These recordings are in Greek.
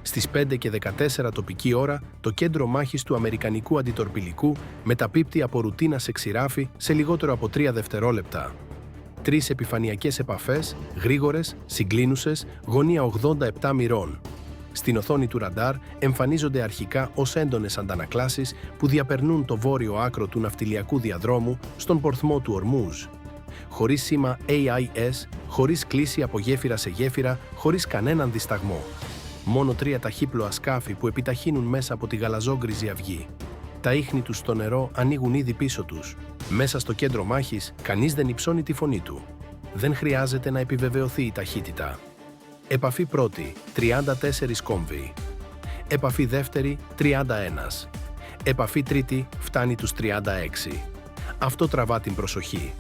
Στις 5 και 14 τοπική ώρα, το κέντρο μάχης του Αμερικανικού αντιτορπιλικού μεταπίπτει από ρουτίνα σε ξηράφι σε λιγότερο από 3 δευτερόλεπτα. 3 επιφανειακές επαφές, γρήγορες, συγκλίνουσες, γωνία 87 μοιρών. Στην οθόνη του ραντάρ εμφανίζονται αρχικά ως έντονες αντανακλάσεις που διαπερνούν το βόρειο άκρο του ναυτιλιακού διαδρόμου στον πορθμό του Ορμούζ. Χωρίς σήμα AIS, χωρίς κλίση από γέφυρα σε γέφυρα, χωρίς κανέναν δισταγμό. Μόνο 3 ταχύπλοα σκάφη που επιταχύνουν μέσα από τη γαλαζόγκριζη αυγή. Τα ίχνη τους στο νερό ανοίγουν ήδη πίσω τους. Μέσα στο κέντρο μάχης, κανείς δεν υψώνει τη φωνή του. Δεν χρειάζεται να επιβεβαιωθεί η ταχύτητα. Επαφή πρώτη, 34 κόμβοι. Επαφή δεύτερη, 31. Επαφή τρίτη, φτάνει τους 36. Αυτό τραβά την προσοχή.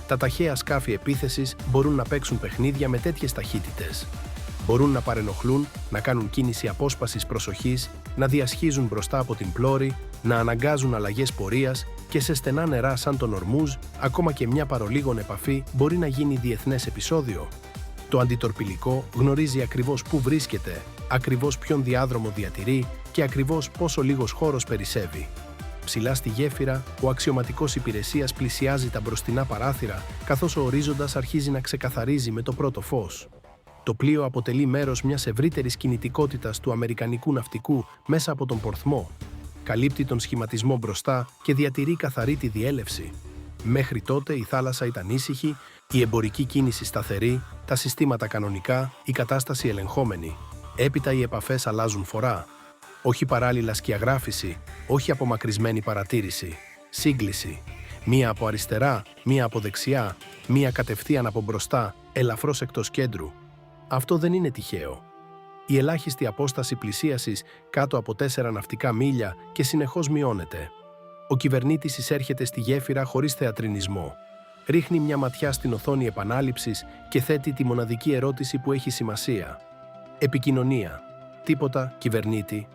Τα ταχαία σκάφη επίθεσης μπορούν να παίξουν παιχνίδια με τέτοιες ταχύτητες. Μπορούν να παρενοχλούν, να κάνουν κίνηση απόσπασης προσοχής, να διασχίζουν μπροστά από την πλώρη, να αναγκάζουν αλλαγές πορείας και σε στενά νερά σαν τον Ορμούζ, ακόμα και μια παρολίγων επαφή μπορεί να γίνει διεθνές επεισόδιο. Το αντιτορπιλικό γνωρίζει ακριβώς πού βρίσκεται, ακριβώς ποιον διάδρομο διατηρεί και ακριβώς πόσο λίγος χώρος περισσεύει. Ψηλά στη γέφυρα, ο αξιωματικός υπηρεσίας πλησιάζει τα μπροστινά παράθυρα, καθώς ο ορίζοντας αρχίζει να ξεκαθαρίζει με το πρώτο φως. Το πλοίο αποτελεί μέρος μιας ευρύτερης κινητικότητας του αμερικανικού ναυτικού μέσα από τον πορθμό. Καλύπτει τον σχηματισμό μπροστά και διατηρεί καθαρή τη διέλευση. Μέχρι τότε η θάλασσα ήταν ήσυχη, η εμπορική κίνηση σταθερή, τα συστήματα κανονικά, η κατάσταση ελεγχόμενη. Έπειτα οι επαφές αλλάζουν φορά. Όχι παράλληλα σκιαγράφηση, όχι απομακρυσμένη παρατήρηση. Σύγκληση. Μία από αριστερά, μία από δεξιά, μία κατευθείαν από μπροστά, ελαφρώς εκτός κέντρου. Αυτό δεν είναι τυχαίο. Η ελάχιστη απόσταση πλησίασης κάτω από 4 ναυτικά μίλια και συνεχώς μειώνεται. Ο κυβερνήτης εισέρχεται στη γέφυρα χωρίς θεατρινισμό. Ρίχνει μια ματιά στην οθόνη επανάληψης και θέτει τη μοναδική ερώτηση που έχει σημασία. Επικοινωνία. Τίποτα, κυβερνήτη.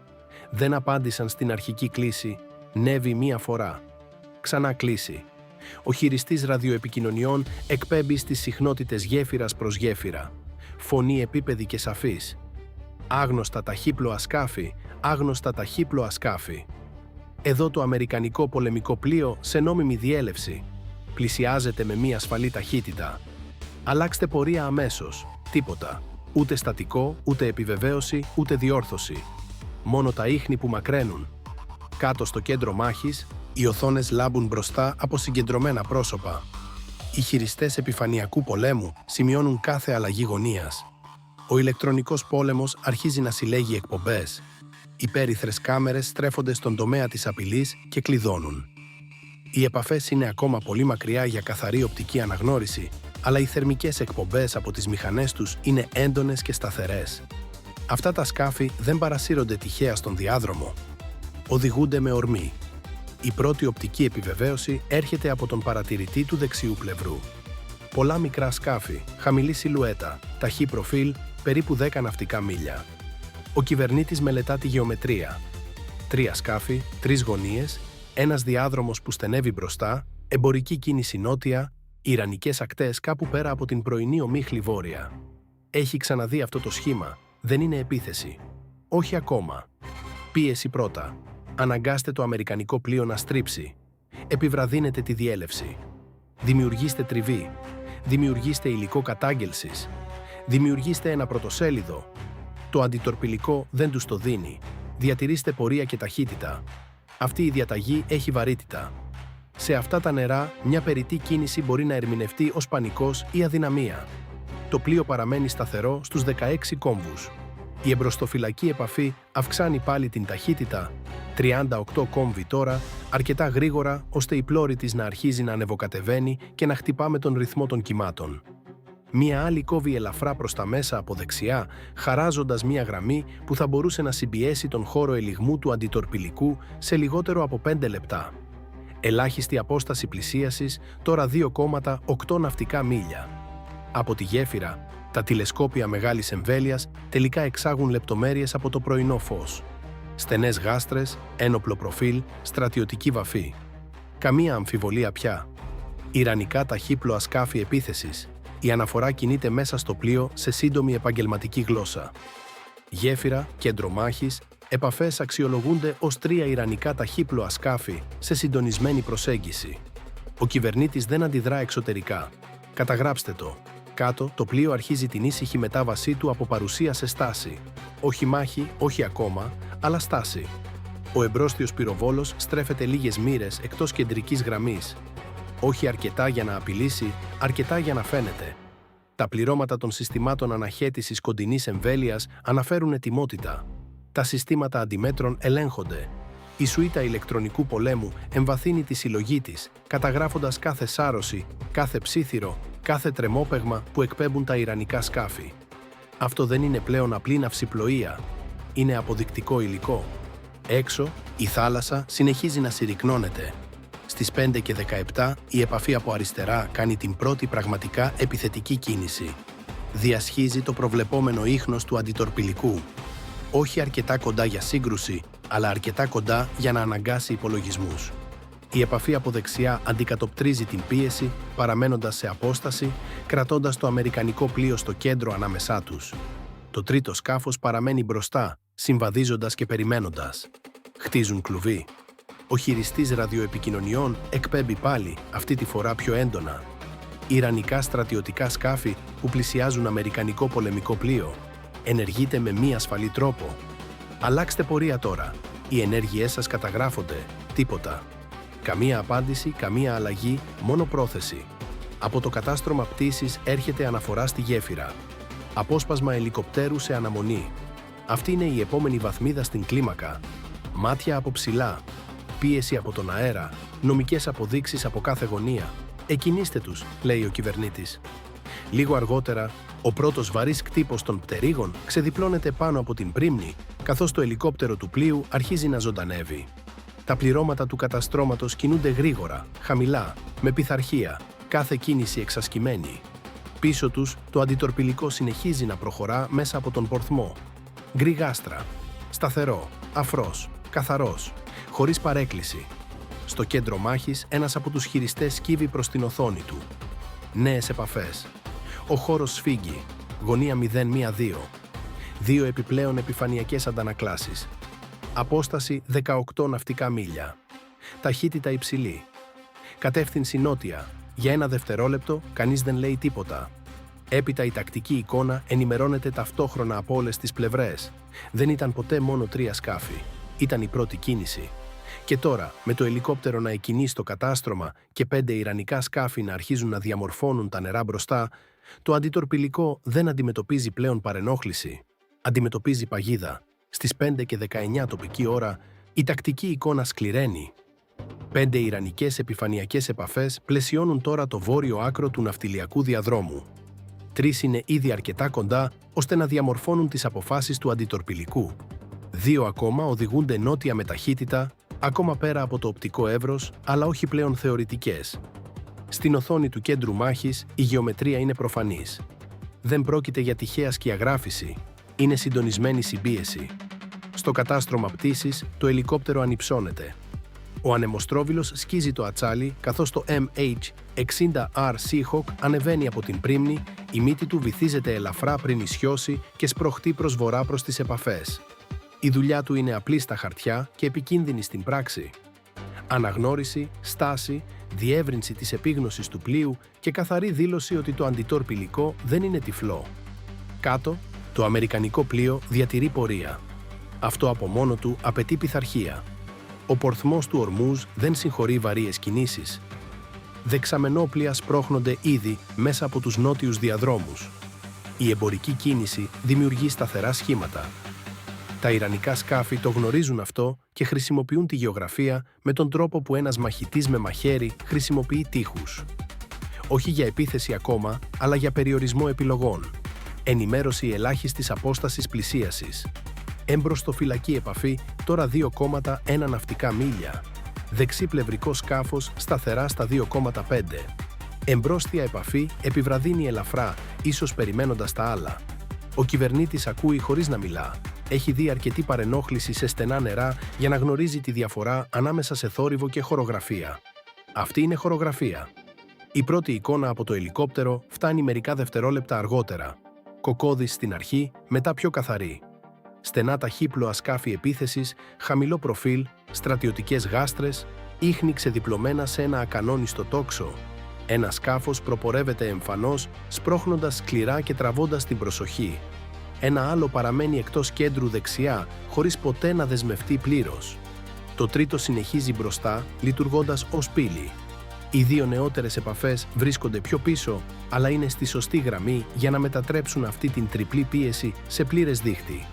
Δεν απάντησαν στην αρχική κλήση. Νεύει μία φορά. Ξανά κλήση. Ο χειριστής ραδιοεπικοινωνιών εκπέμπει στις συχνότητες γέφυρας προς γέφυρα. Φωνή επίπεδη και σαφής. Άγνωστα ταχύπλοα σκάφη, άγνωστα ταχύπλοα σκάφη. Εδώ το αμερικανικό πολεμικό πλοίο σε νόμιμη διέλευση. Πλησιάζεται με μία ασφαλή ταχύτητα. Αλλάξτε πορεία αμέσως. Τίποτα. Ούτε στατικό, ούτε επιβεβαίωση, ούτε διόρθωση. Μόνο τα ίχνη που μακραίνουν. Κάτω στο κέντρο μάχης, οι οθόνες λάμπουν μπροστά από συγκεντρωμένα πρόσωπα. Οι χειριστές επιφανειακού πολέμου σημειώνουν κάθε αλλαγή γωνίας. Ο ηλεκτρονικός πόλεμος αρχίζει να συλλέγει εκπομπές. Οι πέριθρες κάμερες στρέφονται στον τομέα της απειλής και κλειδώνουν. Οι επαφές είναι ακόμα πολύ μακριά για καθαρή οπτική αναγνώριση, αλλά οι θερμικές εκπομπές από τις μηχανές τους είναι έντονες και σταθερές. Αυτά τα σκάφη δεν παρασύρονται τυχαία στον διάδρομο. Οδηγούνται με ορμή. Η πρώτη οπτική επιβεβαίωση έρχεται από τον παρατηρητή του δεξιού πλευρού. Πολλά μικρά σκάφη, χαμηλή σιλουέτα, ταχύ προφίλ, περίπου 10 ναυτικά μίλια. Ο κυβερνήτης μελετά τη γεωμετρία. 3 σκάφη, 3 γωνίες, ένας διάδρομος που στενεύει μπροστά, εμπορική κίνηση νότια, ιρανικές ακτές κάπου πέρα από την πρωινή ομίχλη βόρεια. Έχει ξαναδεί αυτό το σχήμα. Δεν είναι επίθεση. Όχι ακόμα. Πίεση πρώτα. Αναγκάστε το αμερικανικό πλοίο να στρίψει. Επιβραδύνετε τη διέλευση. Δημιουργήστε τριβή. Δημιουργήστε υλικό κατάγγελσης. Δημιουργήστε ένα πρωτοσέλιδο. Το αντιτορπιλικό δεν τους το δίνει. Διατηρήστε πορεία και ταχύτητα. Αυτή η διαταγή έχει βαρύτητα. Σε αυτά τα νερά, μια περιττή κίνηση μπορεί να ερμηνευτεί ως πανικός ή αδυναμία. Το πλοίο παραμένει σταθερό στους 16 κόμβους. Η εμπροστοφυλακή επαφή αυξάνει πάλι την ταχύτητα, 38 κόμβοι τώρα, αρκετά γρήγορα ώστε η πλώρη της να αρχίζει να ανεβοκατεβαίνει και να χτυπά με τον ρυθμό των κυμάτων. Μία άλλη κόβει ελαφρά προς τα μέσα από δεξιά, χαράζοντας μία γραμμή που θα μπορούσε να συμπιέσει τον χώρο ελιγμού του αντιτορπιλικού σε λιγότερο από 5 λεπτά. Ελάχιστη απόσταση πλησίασης, τώρα 2,8 ναυτικά μίλια. Από τη γέφυρα, τα τηλεσκόπια μεγάλης εμβέλειας τελικά εξάγουν λεπτομέρειες από το πρωινό φως. Στενές γάστρες, ένοπλο προφίλ, στρατιωτική βαφή. Καμία αμφιβολία πια. Ιρανικά ταχύπλοα σκάφη επίθεσης. Η αναφορά κινείται μέσα στο πλοίο σε σύντομη επαγγελματική γλώσσα. Γέφυρα, κέντρο μάχης, επαφές αξιολογούνται ως 3 ιρανικά ταχύπλοα σκάφη σε συντονισμένη προσέγγιση. Ο κυβερνήτης δεν αντιδρά εξωτερικά. Καταγράψτε το. Κάτω, το πλοίο αρχίζει την ήσυχη μετάβασή του από παρουσία σε στάση. Όχι μάχη, όχι ακόμα, αλλά στάση. Ο εμπρόστιος πυροβόλος στρέφεται λίγες μοίρες εκτός κεντρικής γραμμής. Όχι αρκετά για να απειλήσει, αρκετά για να φαίνεται. Τα πληρώματα των συστημάτων αναχέτησης κοντινής εμβέλειας αναφέρουν ετοιμότητα. Τα συστήματα αντιμέτρων ελέγχονται. Η σουίτα ηλεκτρονικού πολέμου εμβαθύνει τη συλλογή της, καταγράφοντας κάθε σάρωση, κάθε ψίθυρο, κάθε τρεμόπαιγμα που εκπέμπουν τα ιρανικά σκάφη. Αυτό δεν είναι πλέον απλή ναυσιπλοεία. Είναι αποδεικτικό υλικό. Έξω, η θάλασσα συνεχίζει να συρρυκνώνεται. Στις 5 και 17, η επαφή από αριστερά κάνει την πρώτη πραγματικά επιθετική κίνηση. Διασχίζει το προβλεπόμενο ίχνος του αντιτορπιλικού. Όχι αρκετά κοντά για σύγκρουση, αλλά αρκετά κοντά για να αναγκάσει υπολογισμούς. Η επαφή από δεξιά αντικατοπτρίζει την πίεση, παραμένοντας σε απόσταση, κρατώντας το αμερικανικό πλοίο στο κέντρο ανάμεσά τους. Το τρίτο σκάφος παραμένει μπροστά, συμβαδίζοντας και περιμένοντας. Χτίζουν κλουβί. Ο χειριστής ραδιοεπικοινωνιών εκπέμπει πάλι, αυτή τη φορά πιο έντονα. Ιρανικά στρατιωτικά σκάφη που πλησιάζουν αμερικανικό πολεμικό πλοίο. Ενεργείτε με μη ασφαλή τρόπο. Αλλάξτε πορεία τώρα. Οι ενέργειές σας καταγράφονται. Τίποτα. Καμία απάντηση, καμία αλλαγή, μόνο πρόθεση. Από το κατάστρωμα πτήσης έρχεται αναφορά στη γέφυρα. Απόσπασμα ελικοπτέρου σε αναμονή. Αυτή είναι η επόμενη βαθμίδα στην κλίμακα. Μάτια από ψηλά. Πίεση από τον αέρα. Νομικές αποδείξεις από κάθε γωνία. Εκκινήστε τους, λέει ο κυβερνήτης. Λίγο αργότερα, ο πρώτος βαρύς κτύπος των πτερίγων ξεδιπλώνεται πάνω από την πρίμνη, καθώς το ελικόπτερο του πλοίου αρχίζει να ζωντανεύει. Τα πληρώματα του καταστρώματος κινούνται γρήγορα, χαμηλά, με πειθαρχία, κάθε κίνηση εξασκημένη. Πίσω τους, το αντιτορπιλικό συνεχίζει να προχωρά μέσα από τον πορθμό. Γκρι γάστρα. Σταθερό, αφρός, καθαρός, χωρίς παρέκκληση. Στο κέντρο μάχης, ένας από τους χειριστές σκύβει προς την οθόνη του. Νέες επαφές. Ο χώρος σφίγγει. Γωνία 0-1-2. 2 επιπλέον επιφανειακές αντανακλάσεις. Απόσταση 18 ναυτικά μίλια. Ταχύτητα υψηλή. Κατεύθυνση νότια. Για 1 δευτερόλεπτο, κανείς δεν λέει τίποτα. Έπειτα η τακτική εικόνα ενημερώνεται ταυτόχρονα από όλες τις πλευρές. Δεν ήταν ποτέ μόνο 3 σκάφη. Ήταν η πρώτη κίνηση. Και τώρα, με το ελικόπτερο να εκκινεί στο κατάστρωμα και 5 ιρανικά σκάφη να αρχίζουν να διαμορφώνουν τα νερά μπροστά, το αντιτορπιλικό δεν αντιμετωπίζει πλέον παρενόχληση. Αντιμετωπίζει παγίδα. Στις 5 και 19 τοπική ώρα, η τακτική εικόνα σκληραίνει. 5 ιρανικές επιφανειακές επαφές πλαισιώνουν τώρα το βόρειο άκρο του ναυτιλιακού διαδρόμου. 3 είναι ήδη αρκετά κοντά ώστε να διαμορφώνουν τις αποφάσεις του αντιτορπιλικού. 2 ακόμα οδηγούνται νότια με ταχύτητα, ακόμα πέρα από το οπτικό εύρος, αλλά όχι πλέον θεωρητικές. Στην οθόνη του κέντρου μάχης, η γεωμετρία είναι προφανής. Δεν πρόκειται για τυχαία σκιαγράφηση, είναι συντονισμένη συμπίεση. Στο κατάστρωμα πτήσης, το ελικόπτερο ανυψώνεται. Ο ανεμοστρόβιλος σκίζει το ατσάλι, καθώς το MH-60R Seahawk ανεβαίνει από την πρίμνη, η μύτη του βυθίζεται ελαφρά πριν ισιώσει και σπροχτεί προς βορρά προς τις επαφές. Η δουλειά του είναι απλή στα χαρτιά και επικίνδυνη στην πράξη. Αναγνώριση, στάση, διεύρυνση της επίγνωσης του πλοίου και καθαρή δήλωση ότι το αντιτορπιλικό δεν είναι τυφλό. Κάτω, το αμερικανικό πλοίο διατηρεί πορεία. Αυτό από μόνο του απαιτεί πειθαρχία. Ο πορθμός του Ορμούζ δεν συγχωρεί βαρύες κινήσεις. Δεξαμενόπλια σπρώχνονται ήδη μέσα από τους νότιους διαδρόμους. Η εμπορική κίνηση δημιουργεί σταθερά σχήματα. Τα ιρανικά σκάφη το γνωρίζουν αυτό και χρησιμοποιούν τη γεωγραφία με τον τρόπο που ένας μαχητής με μαχαίρι χρησιμοποιεί τείχους. Όχι για επίθεση ακόμα, αλλά για περιορισμό επιλογών. Ενημέρωση ελάχιστης απόστασης πλησίασης. Εμπροστοφυλακή επαφή, τώρα 2,1 ναυτικά μίλια. Δεξί πλευρικό σκάφος σταθερά στα 2,5. Εμπρόστια επαφή επιβραδύνει ελαφρά, ίσως περιμένοντας τα άλλα. Ο κυβερνήτης ακούει χωρίς να μιλά. Έχει δει αρκετή παρενόχληση σε στενά νερά για να γνωρίζει τη διαφορά ανάμεσα σε θόρυβο και χορογραφία. Αυτή είναι χορογραφία. Η πρώτη εικόνα από το ελικόπτερο φτάνει μερικά δευτερόλεπτα αργότερα. Κοκκώδης στην αρχή, μετά πιο καθαρή. στενά ταχύπλοα σκάφη επίθεσης, χαμηλό προφίλ, στρατιωτικές γάστρες, ίχνη ξεδιπλωμένα σε ένα ακανόνιστο τόξο. Ένα σκάφος προπορεύεται εμφανώς, σπρώχνοντας σκληρά και τραβώντας την προσοχή. Ένα άλλο παραμένει εκτός κέντρου δεξιά, χωρίς ποτέ να δεσμευτεί πλήρως. Το τρίτο συνεχίζει μπροστά, λειτουργώντας ως πύλη. Οι δύο νεότερες επαφές βρίσκονται πιο πίσω, αλλά είναι στη σωστή γραμμή για να μετατρέψουν αυτή την τριπλή πίεση σε πλήρες δίχτυ.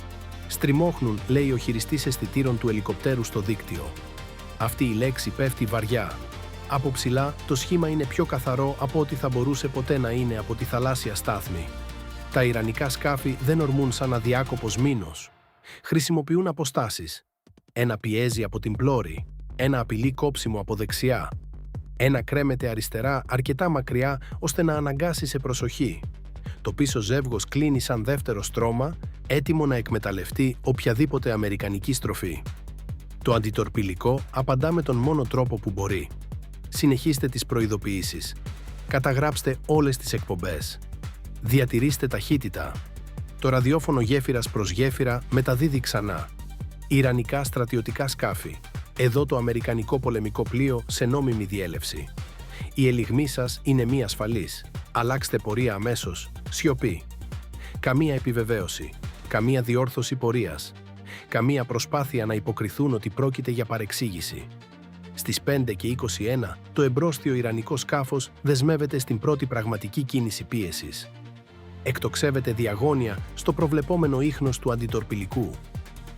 «Στριμώχνουν», λέει ο χειριστής αισθητήρων του ελικοπτέρου στο δίκτυο. Αυτή η λέξη πέφτει βαριά. Από ψηλά, το σχήμα είναι πιο καθαρό από ό,τι θα μπορούσε ποτέ να είναι από τη θαλάσσια στάθμη. Τα ιρανικά σκάφη δεν ορμούν σαν αδιάκοπος μήνος. Χρησιμοποιούν αποστάσεις. Ένα πιέζει από την πλώρη, ένα απειλεί κόψιμο από δεξιά. Ένα κρέμεται αριστερά αρκετά μακριά ώστε να αναγκάσει σε προσοχή. Το πίσω ζεύγος κλείνει σαν δεύτερο στρώμα, έτοιμο να εκμεταλλευτεί οποιαδήποτε αμερικανική στροφή. Το αντιτορπιλικό απαντά με τον μόνο τρόπο που μπορεί. Συνεχίστε τις προειδοποιήσεις. Καταγράψτε όλες τις εκπομπές. Διατηρήστε ταχύτητα. Το ραδιόφωνο γέφυρας προς γέφυρα μεταδίδει ξανά. Ιρανικά στρατιωτικά σκάφη. Εδώ το αμερικανικό πολεμικό πλοίο σε νόμιμη διέλευση. Η ελιγμή σας είναι μη ασφαλής. Αλλάξτε πορεία αμέσως. Σιωπή. Καμία επιβεβαίωση. Καμία διόρθωση πορείας. Καμία προσπάθεια να υποκριθούν ότι πρόκειται για παρεξήγηση. Στις 5:21, το εμπρόστιο ιρανικό σκάφος δεσμεύεται στην πρώτη πραγματική κίνηση πίεσης. Εκτοξεύεται διαγώνια στο προβλεπόμενο ίχνος του αντιτορπιλικού.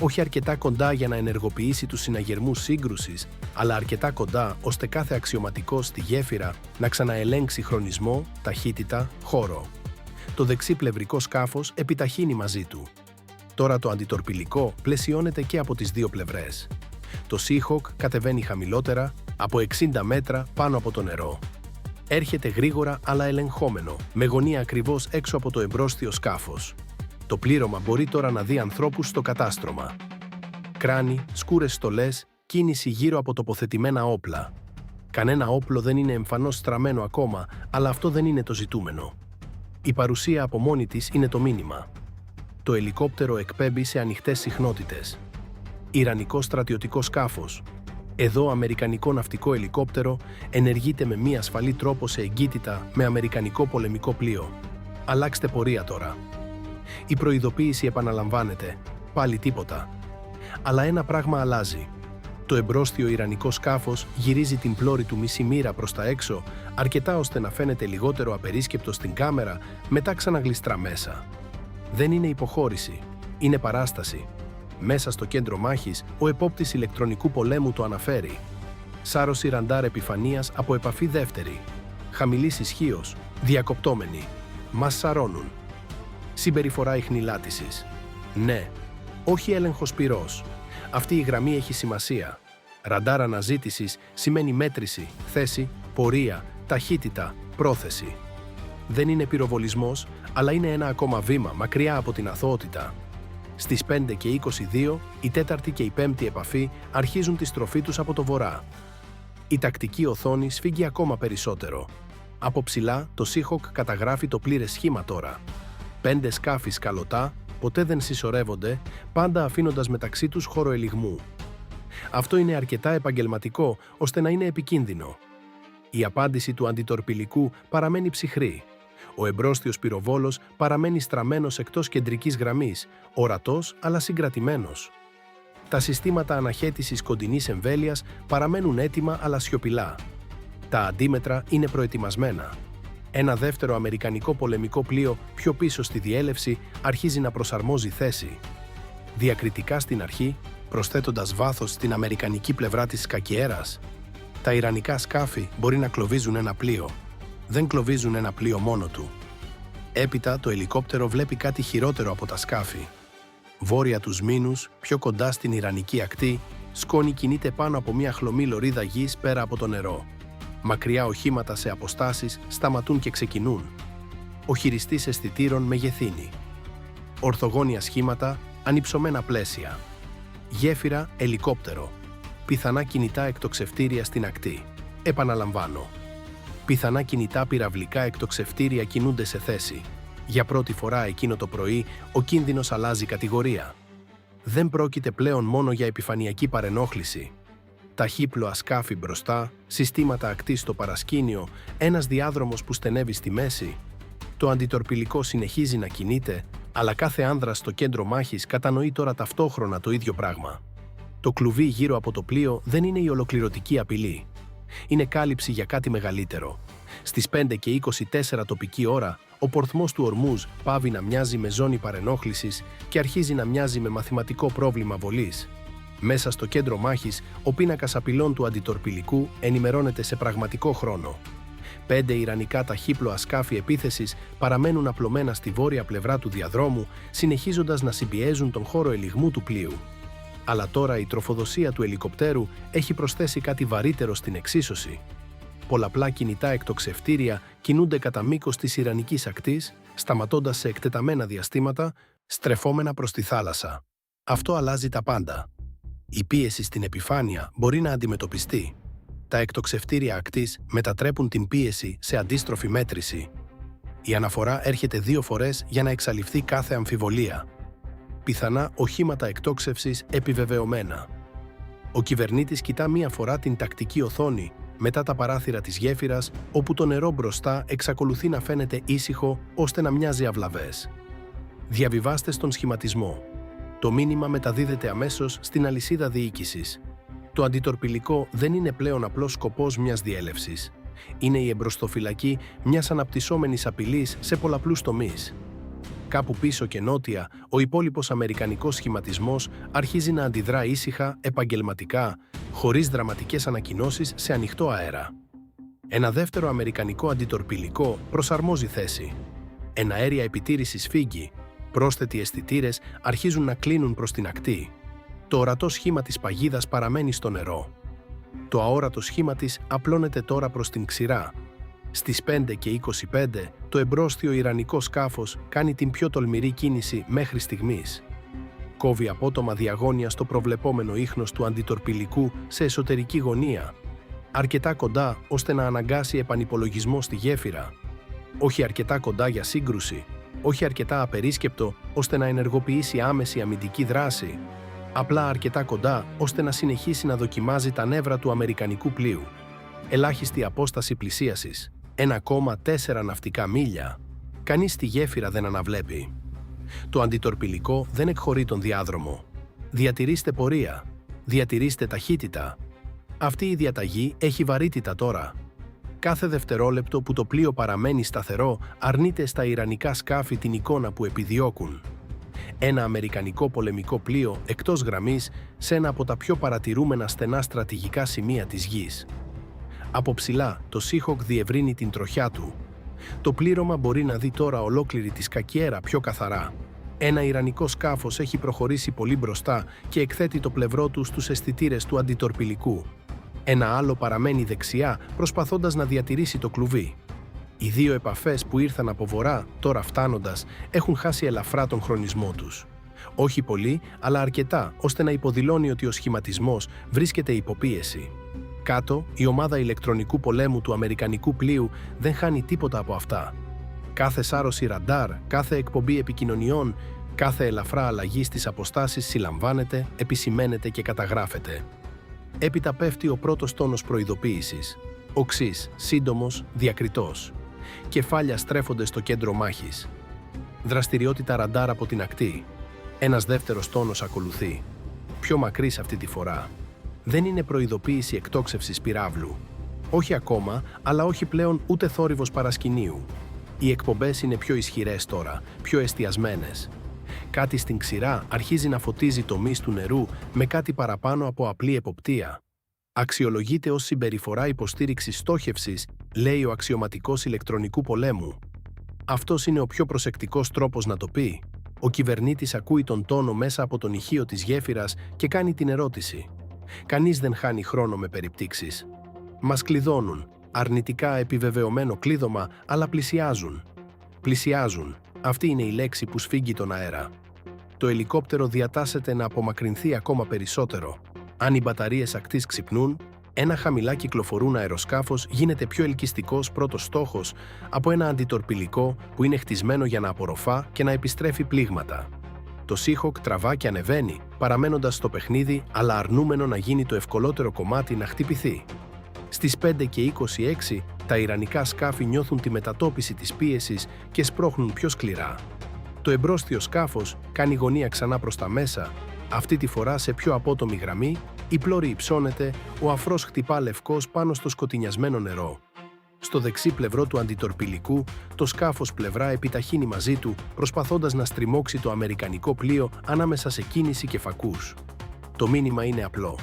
Όχι αρκετά κοντά για να ενεργοποιήσει τους συναγερμούς σύγκρουσης, αλλά αρκετά κοντά ώστε κάθε αξιωματικός στη γέφυρα να ξαναελέγξει χρονισμό, ταχύτητα, χώρο. Το δεξί πλευρικό σκάφος επιταχύνει μαζί του. Τώρα το αντιτορπιλικό πλαισιώνεται και από τις δύο πλευρές. Το Seahawk κατεβαίνει χαμηλότερα, από 60 μέτρα πάνω από το νερό. Έρχεται γρήγορα αλλά ελεγχόμενο, με γωνία ακριβώς έξω από το εμπρόστιο σκάφος. Το πλήρωμα μπορεί τώρα να δει ανθρώπους στο κατάστρωμα. Κράνη, σκούρες στολές, κίνηση γύρω από τοποθετημένα όπλα. Κανένα όπλο δεν είναι εμφανώς στραμμένο ακόμα, αλλά αυτό δεν είναι το ζητούμενο. Η παρουσία από μόνη της είναι το μήνυμα. Το ελικόπτερο εκπέμπει σε ανοιχτές συχνότητες. Ιρανικό στρατιωτικό σκάφος. Εδώ αμερικανικό ναυτικό ελικόπτερο ενεργείται με μη ασφαλή τρόπο σε εγκύτητα με αμερικανικό πολεμικό πλοίο. Αλλάξτε πορεία τώρα. Η προειδοποίηση επαναλαμβάνεται. Πάλι τίποτα. Αλλά ένα πράγμα αλλάζει. Το εμπρόστιο ιρανικό σκάφος γυρίζει την πλώρη του μισή μοίρα προς τα έξω, αρκετά ώστε να φαίνεται λιγότερο απερίσκεπτο στην κάμερα, μετά ξαναγλιστρά μέσα. Δεν είναι υποχώρηση. Είναι παράσταση. Μέσα στο κέντρο μάχης, ο επόπτης ηλεκτρονικού πολέμου το αναφέρει. Σάρωση ραντάρ επιφανείας από επαφή δεύτερη. Χαμηλής ισχύος. Διακοπτόμενη. Μας σαρώνουν. Συμπεριφορά ιχνηλάτησης. Ναι. Όχι έλεγχος πυρός. Αυτή η γραμμή έχει σημασία. Ραντάρ αναζήτησης σημαίνει μέτρηση, θέση, πορεία, ταχύτητα, πρόθεση. Δεν είναι πυροβολισμός, αλλά είναι ένα ακόμα βήμα μακριά από την αθωότητα. Στις 5:22, η τέταρτη και η πέμπτη επαφή αρχίζουν τη στροφή τους από το βορρά. Η τακτική οθόνη σφίγγει ακόμα περισσότερο. Από ψηλά, το Seahawk καταγράφει το πλήρες σχήμα τώρα. 5 σκάφη σκαλωτά, ποτέ δεν συσσωρεύονται, πάντα αφήνοντας μεταξύ τους χώρο ελιγμού. Αυτό είναι αρκετά επαγγελματικό, ώστε να είναι επικίνδυνο. Η απάντηση του αντιτορπιλικού παραμένει ψυχρή. Ο εμπρόστιος πυροβόλος παραμένει στραμμένος εκτός κεντρικής γραμμής, ορατός αλλά συγκρατημένος. Τα συστήματα αναχέτησης κοντινής εμβέλειας παραμένουν έτοιμα αλλά σιωπηλά. Τα αντίμετρα είναι προετοιμασμένα. Ένα δεύτερο αμερικανικό πολεμικό πλοίο πιο πίσω στη διέλευση αρχίζει να προσαρμόζει θέση. Διακριτικά στην αρχή, προσθέτοντας βάθος στην αμερικανική πλευρά της σκακιέρας. Τα ιρανικά σκάφη μπορεί να κλωβίζουν ένα πλοίο. Δεν κλωβίζουν ένα πλοίο μόνο του. Έπειτα το ελικόπτερο βλέπει κάτι χειρότερο από τα σκάφη. Βόρεια τους μήνους, πιο κοντά στην ιρανική ακτή, σκόνη κινείται πάνω από μια χλωμή λωρίδα γης πέρα από το νερό. Μακριά οχήματα σε αποστάσεις σταματούν και ξεκινούν. Ο χειριστής αισθητήρων μεγεθύνει. Ορθογώνια σχήματα, ανυψωμένα πλαίσια. Γέφυρα, ελικόπτερο. Πιθανά κινητά εκτοξευτήρια στην ακτή. Επαναλαμβάνω. Πιθανά κινητά πυραυλικά εκτοξευτήρια κινούνται σε θέση. Για πρώτη φορά εκείνο το πρωί, ο κίνδυνος αλλάζει κατηγορία. Δεν πρόκειται πλέον μόνο για επιφανειακή παρενόχληση. Ταχύπλοα σκάφη μπροστά, συστήματα ακτής στο παρασκήνιο, ένας διάδρομος που στενεύει στη μέση. Το αντιτορπιλικό συνεχίζει να κινείται, αλλά κάθε άνδρας στο κέντρο μάχης κατανοεί τώρα ταυτόχρονα το ίδιο πράγμα. Το κλουβί γύρω από το πλοίο δεν είναι η ολοκληρωτική απειλή. Είναι κάλυψη για κάτι μεγαλύτερο. Στις 5:24 τοπική ώρα, ο πορθμός του Ορμούζ πάβει να μοιάζει με ζώνη παρενόχλησης και αρχίζει να μοιάζει με μαθηματικό πρόβλημα βολής. Μέσα στο κέντρο μάχης, ο πίνακας απειλών του αντιτορπιλικού ενημερώνεται σε πραγματικό χρόνο. 5 ιρανικά ταχύπλοα σκάφη επίθεσης παραμένουν απλωμένα στη βόρεια πλευρά του διαδρόμου, συνεχίζοντας να συμπιέζουν τον χώρο ελιγμού του πλοίου. Αλλά τώρα η τροφοδοσία του ελικοπτέρου έχει προσθέσει κάτι βαρύτερο στην εξίσωση. Πολλαπλά κινητά εκτοξευτήρια κινούνται κατά μήκος της ιρανικής ακτής, σταματώντας σε εκτεταμένα διαστήματα, στρεφόμενα προς τη θάλασσα. Αυτό αλλάζει τα πάντα. Η πίεση στην επιφάνεια μπορεί να αντιμετωπιστεί. Τα εκτοξευτήρια ακτής μετατρέπουν την πίεση σε αντίστροφη μέτρηση. Η αναφορά έρχεται 2 φορές για να εξαλειφθεί κάθε αμφιβολία. Πιθανά οχήματα εκτόξευσης επιβεβαιωμένα. Ο κυβερνήτης κοιτά μία φορά την τακτική οθόνη μετά τα παράθυρα της γέφυρας, όπου το νερό μπροστά εξακολουθεί να φαίνεται ήσυχο ώστε να μοιάζει αυλαβές. Διαβιβάστε στον σχηματισμό. Το μήνυμα μεταδίδεται αμέσως στην αλυσίδα διοίκησης. Το αντιτορπιλικό δεν είναι πλέον απλός σκοπός μιας διέλευσης. Είναι η εμπροστοφυλακή μιας αναπτυσσόμενης απειλής σε πολλαπλούς τομείς. Κάπου πίσω και νότια, ο υπόλοιπος αμερικανικός σχηματισμός αρχίζει να αντιδρά ήσυχα, επαγγελματικά, χωρίς δραματικές ανακοινώσεις σε ανοιχτό αέρα. Ένα δεύτερο αμερικανικό αντιτορπιλικό προσαρμόζει θέση. Εναέρια επιτήρησης φύγει. Πρόσθετοι αισθητήρες αρχίζουν να κλείνουν προς την ακτή. Το ορατό σχήμα της παγίδας παραμένει στο νερό. Το αόρατο σχήμα της απλώνεται τώρα προς την ξηρά. Στις 5:25 το εμπρόστιο ιρανικό σκάφος κάνει την πιο τολμηρή κίνηση μέχρι στιγμής. Κόβει απότομα διαγώνια στο προβλεπόμενο ίχνος του αντιτορπιλικού σε εσωτερική γωνία, αρκετά κοντά ώστε να αναγκάσει επανυπολογισμό στη γέφυρα. Όχι αρκετά κοντά για σύγκρουση, όχι αρκετά απερίσκεπτο ώστε να ενεργοποιήσει άμεση αμυντική δράση, απλά αρκετά κοντά ώστε να συνεχίσει να δοκιμάζει τα νεύρα του αμερικανικού πλοίου. Ελάχιστη απόσταση πλησίασης, 1,4 ναυτικά μίλια. Κανείς στη γέφυρα δεν αναβλέπει. Το αντιτορπιλικό δεν εκχωρεί τον διάδρομο. Διατηρήστε πορεία. Διατηρήστε ταχύτητα. Αυτή η διαταγή έχει βαρύτητα τώρα. Κάθε δευτερόλεπτο που το πλοίο παραμένει σταθερό αρνείται στα ιρανικά σκάφη την εικόνα που επιδιώκουν. Ένα αμερικανικό πολεμικό πλοίο εκτός γραμμής σε ένα από τα πιο παρατηρούμενα στενά στρατηγικά σημεία της γης. Από ψηλά, το Seahawk διευρύνει την τροχιά του. Το πλήρωμα μπορεί να δει τώρα ολόκληρη τη σκακιέρα πιο καθαρά. Ένα ιρανικό σκάφος έχει προχωρήσει πολύ μπροστά και εκθέτει το πλευρό του στους αισθητήρες του αντιτορπιλικού. Ένα άλλο παραμένει δεξιά, προσπαθώντας να διατηρήσει το κλουβί. Οι 2 επαφές που ήρθαν από βορρά, τώρα φτάνοντας, έχουν χάσει ελαφρά τον χρονισμό τους. Όχι πολύ, αλλά αρκετά, ώστε να υποδηλώνει ότι ο σχηματισμός βρίσκεται υποπίεση. Κάτω, η ομάδα ηλεκτρονικού πολέμου του αμερικανικού πλοίου δεν χάνει τίποτα από αυτά. Κάθε σάρωση ραντάρ, κάθε εκπομπή επικοινωνιών, κάθε ελαφρά αλλαγή στις αποστάσεις συλλαμβάνεται, επισημαίνεται και καταγράφεται. Έπειτα πέφτει ο πρώτος τόνος προειδοποίησης. Οξύς, σύντομος, διακριτός. Κεφάλια στρέφονται στο κέντρο μάχης. Δραστηριότητα ραντάρ από την ακτή. Ένας δεύτερος τόνος ακολουθεί. Πιο μακρύς αυτή τη φορά. Δεν είναι προειδοποίηση εκτόξευσης πυράβλου. Όχι ακόμα, αλλά όχι πλέον ούτε θόρυβος παρασκηνίου. Οι εκπομπές είναι πιο ισχυρές τώρα, πιο εστιασμένες. Κάτι στην ξηρά αρχίζει να φωτίζει τομείς του νερού με κάτι παραπάνω από απλή εποπτεία. Αξιολογείται ως συμπεριφορά υποστήριξης στόχευσης, λέει ο αξιωματικός ηλεκτρονικού πολέμου. Αυτός είναι ο πιο προσεκτικός τρόπος να το πει. Ο κυβερνήτης ακούει τον τόνο μέσα από τον ηχείο της γέφυρας και κάνει την ερώτηση. Κανείς δεν χάνει χρόνο με περιπτύξεις. Μας κλειδώνουν. Αρνητικά επιβεβαιωμένο κλείδωμα, αλλά πλησιάζουν. Πλησιάζουν. Αυτή είναι η λέξη που σφίγγει τον αέρα. Το ελικόπτερο διατάσσεται να απομακρυνθεί ακόμα περισσότερο. Αν οι μπαταρίες ακτής ξυπνούν, ένα χαμηλά κυκλοφορούν αεροσκάφος γίνεται πιο ελκυστικός πρώτος στόχος από ένα αντιτορπιλικό που είναι χτισμένο για να απορροφά και να επιστρέφει πλήγματα. Το Seahawk τραβά και ανεβαίνει, παραμένοντας στο παιχνίδι, αλλά αρνούμενο να γίνει το ευκολότερο κομμάτι να χτυπηθεί. Στις 5:26, τα ιρανικά σκάφη νιώθουν τη μετατόπιση της πίεσης και σπρώχνουν πιο σκληρά. Το εμπρόστιο σκάφος κάνει γωνία ξανά προς τα μέσα, αυτή τη φορά σε πιο απότομη γραμμή, η πλώρη υψώνεται, ο αφρός χτυπά λευκός πάνω στο σκοτεινιασμένο νερό. Στο δεξί πλευρό του αντιτορπιλικού, το σκάφος πλευρά επιταχύνει μαζί του, προσπαθώντας να στριμώξει το αμερικανικό πλοίο ανάμεσα σε κίνηση και φακούς. Το μήνυμα είναι απλό.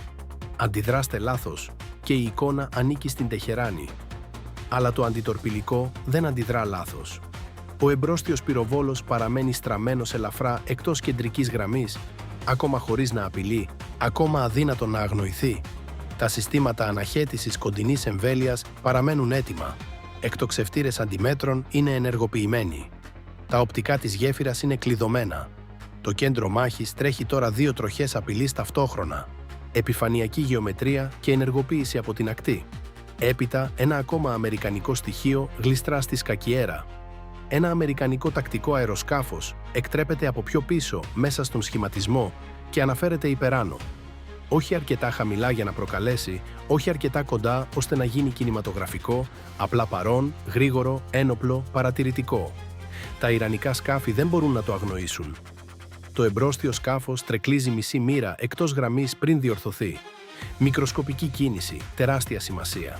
Αντιδράστε λάθος και η εικόνα ανήκει στην Τεχεράνη. Αλλά το αντιτορπιλικό δεν αντιδρά λάθος. Ο εμπρόστιος πυροβόλος παραμένει στραμμένος ελαφρά εκτός κεντρικής γραμμής, ακόμα χωρίς να απειλεί, ακόμα αδύνατο να αγνοηθεί. Τα συστήματα αναχέτησης κοντινής εμβέλειας παραμένουν έτοιμα. Εκτοξευτήρες αντιμέτρων είναι ενεργοποιημένοι. Τα οπτικά της γέφυρας είναι κλειδωμένα. Το κέντρο μάχης τρέχει τώρα 2 τροχές απειλής ταυτόχρονα. Επιφανειακή γεωμετρία και ενεργοποίηση από την ακτή. Έπειτα, ένα ακόμα αμερικανικό στοιχείο γλιστρά στη σκακιέρα. Ένα αμερικανικό τακτικό αεροσκάφος εκτρέπεται από πιο πίσω μέσα στον σχηματισμό και αναφέρεται υπεράνω. Όχι αρκετά χαμηλά για να προκαλέσει, όχι αρκετά κοντά ώστε να γίνει κινηματογραφικό, απλά παρόν, γρήγορο, ένοπλο, παρατηρητικό. Τα ιρανικά σκάφη δεν μπορούν να το αγνοήσουν. Το εμπρόστιο σκάφος τρεκλίζει μισή μοίρα εκτός γραμμής πριν διορθωθεί. Μικροσκοπική κίνηση, τεράστια σημασία.